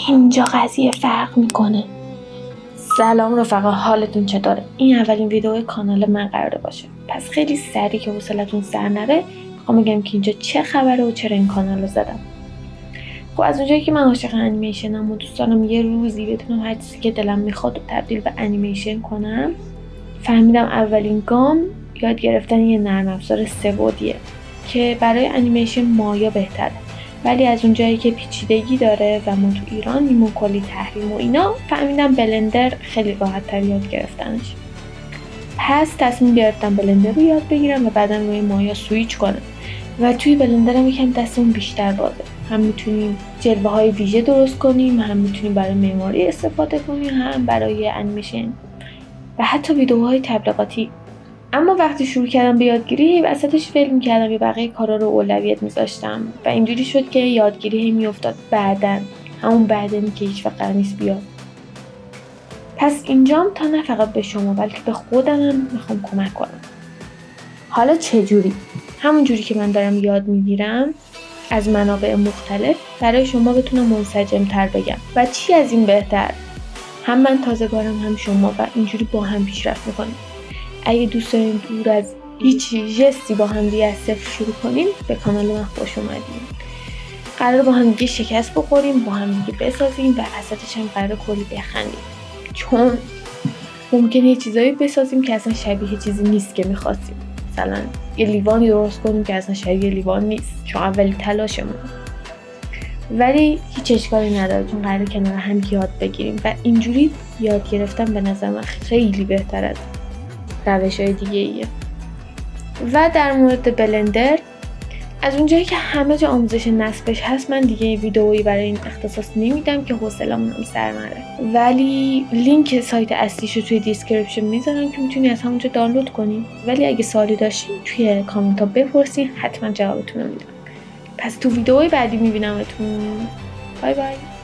اینجا قضیه فرق میکنه. سلام رفقا، حالتون چطوره؟ این اولین ویدیو کانال من قراره باشه، پس خیلی سریع که حوصلتون سر نره میخوام بگم که اینجا چه خبره و چرا این کانال رو زدم. خب از اونجایی که من عاشق انیمیشنم و دوست دارم یه روزی بتونم هر چیزی که دلم میخواد تبدیل به انیمیشن کنم، فهمیدم اولین گام یاد گرفتن یه نرم افزار سه‌بعدیه که برای انیمیشن مایا بهتره، ولی از اونجایی که پیچیدگی داره و ما تو ایرانیم و کلی تحریم و اینا، فهمیدم بلندر خیلی راحت تر یاد گرفتنش. پس تصمیم گرفتم بلندر رو یاد بگیرم و بعدا روی مایا سویچ کنم و توی بلندر هم یکم دستمون بیشتر بازه. هم میتونیم جلوه های ویژه درست کنیم، هم میتونیم برای معماری استفاده کنیم، هم برای انیمیشن و حتی ویدیوهای تبلیغاتی. اما وقتی شروع کردم به یادگیری، وسطش فکر می‌کردم یا بقیه کارا رو اولویت می‌ذاشتم و اینجوری شد که یادگیری میافتاد بعدن، همون بعدنی که هیچ وقت قرار نیست بیاد. پس اینجام تا نه فقط به شما بلکه به خودم هم میخوام کمک کنم. حالا چجوری؟ همون جوری که من دارم یاد میگیرم از منابع مختلف برای شما بتونم منسجم‌تر بگم و چی از این بهتر، هم من تازه‌کارم هم شما و اینجوری با هم پیشرفت می‌کنیم. اگه دوست دارین دور از هیچ ژستی با هم دیگه از صفر شروع کنیم، به کانال من خوش اومدین. قرار با هم دیگه شکست بخوریم، با هم دیگه بسازیم و وسطش هم قرار کلی بخندیم، چون ممکنه یه چیزایی بسازیم که اصلا شبیه چیزی نیست که می‌خواستیم. مثلا یه لیوانی درست کنیم که اصلا شبیه لیوان نیست، چون اولی تلاشمون، ولی هیچ اشکالی نداره چون قراره کنار هم یاد بگیریم و اینجوری یاد گرفتن به نظر من خیلی بهتر از روش‌های دیگه ایه. و در مورد بلندر، از اونجایی که همه جا آموزش نصبش هست، من دیگه ویدئویی برای این اختصاص نمیدم که حوصله‌مون سر نره، ولی لینک سایت اصلیشو توی دیسکریپشن میذارم که میتونی از همونجا دانلود کنی. ولی اگه سوالی داشتین توی کامنت ها بپرسین، حتما جوابتون رو میدم. پس تو ویدئوی بعدی میبینمتون. بای بای.